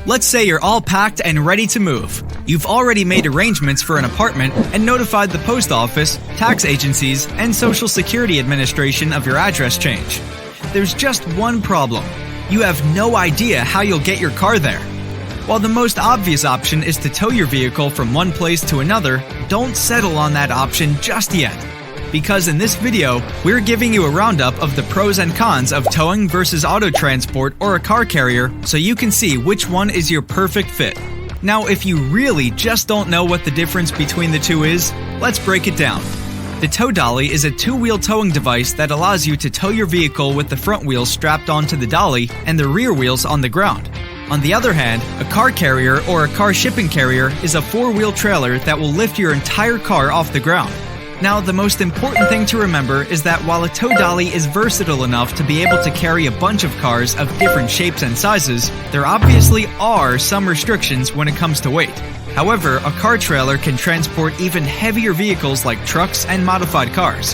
Let's say you're all packed and ready to move. You've already made arrangements for an apartment and notified the post office, tax agencies, and Social Security Administration of your address change. There's just one problem. You have no idea how you'll get your car there. While the most obvious option is to tow your vehicle from one place to another, don't settle on that option just yet. Because in this video, we're giving you a roundup of the pros and cons of towing versus auto transport or a car carrier so you can see which one is your perfect fit. Now, if you really just don't know what the difference between the two is, let's break it down. The tow dolly is a two-wheel towing device that allows you to tow your vehicle with the front wheels strapped onto the dolly and the rear wheels on the ground. On the other hand, a car carrier or a car shipping carrier is a four-wheel trailer that will lift your entire car off the ground. Now, the most important thing to remember is that while a tow dolly is versatile enough to be able to carry a bunch of cars of different shapes and sizes, there obviously are some restrictions when it comes to weight. However, a car trailer can transport even heavier vehicles like trucks and modified cars.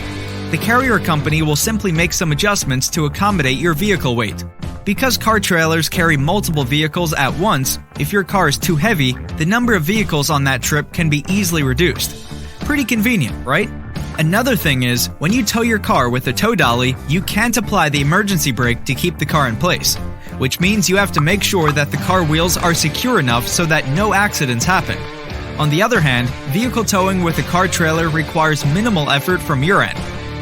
The carrier company will simply make some adjustments to accommodate your vehicle weight. Because car trailers carry multiple vehicles at once, if your car is too heavy, the number of vehicles on that trip can be easily reduced. Pretty convenient, right? Another thing is, when you tow your car with a tow dolly, you can't apply the emergency brake to keep the car in place, which means you have to make sure that the car wheels are secure enough so that no accidents happen. On the other hand, vehicle towing with a car trailer requires minimal effort from your end.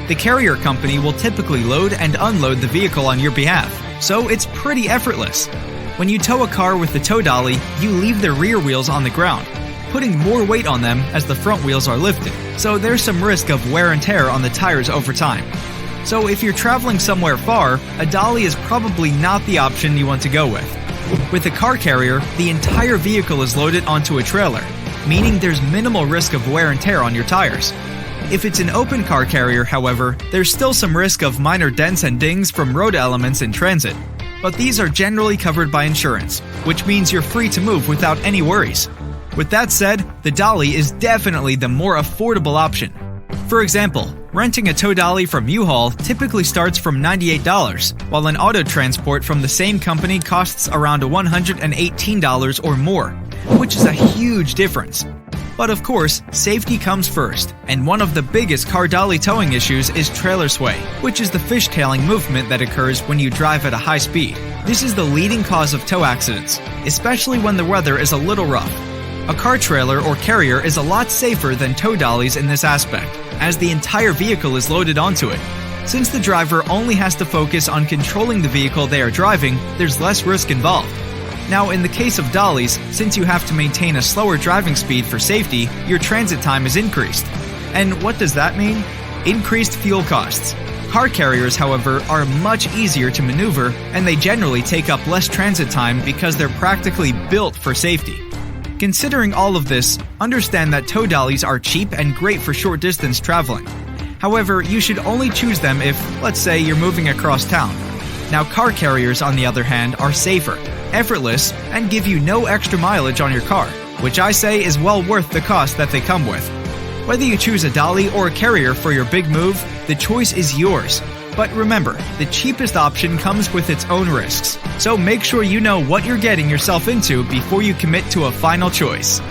The carrier company will typically load and unload the vehicle on your behalf, so it's pretty effortless. When you tow a car with the tow dolly, you leave the rear wheels on the ground, putting more weight on them as the front wheels are lifted, so there's some risk of wear and tear on the tires over time. So if you're traveling somewhere far, a dolly is probably not the option you want to go with. With a car carrier, the entire vehicle is loaded onto a trailer, meaning there's minimal risk of wear and tear on your tires. If it's an open car carrier, however, there's still some risk of minor dents and dings from road elements in transit. But these are generally covered by insurance, which means you're free to move without any worries. With that said, the dolly is definitely the more affordable option. For example, renting a tow dolly from U-Haul typically starts from $98, while an auto transport from the same company costs around $118 or more, which is a huge difference. But of course, safety comes first, and one of the biggest car dolly towing issues is trailer sway, which is the fishtailing movement that occurs when you drive at a high speed. This is the leading cause of tow accidents, especially when the weather is a little rough. A car trailer or carrier is a lot safer than tow dollies in this aspect, as the entire vehicle is loaded onto it. Since the driver only has to focus on controlling the vehicle they are driving, there's less risk involved. Now, in the case of dollies, since you have to maintain a slower driving speed for safety, your transit time is increased. And what does that mean? Increased fuel costs. Car carriers, however, are much easier to maneuver, and they generally take up less transit time because they're practically built for safety. Considering all of this, understand that tow dollies are cheap and great for short-distance traveling. However, you should only choose them if, let's say, you're moving across town. Now, car carriers, on the other hand, are safer, effortless, and give you no extra mileage on your car, which I say is well worth the cost that they come with. Whether you choose a dolly or a carrier for your big move, the choice is yours. But remember, the cheapest option comes with its own risks, so make sure you know what you're getting yourself into before you commit to a final choice.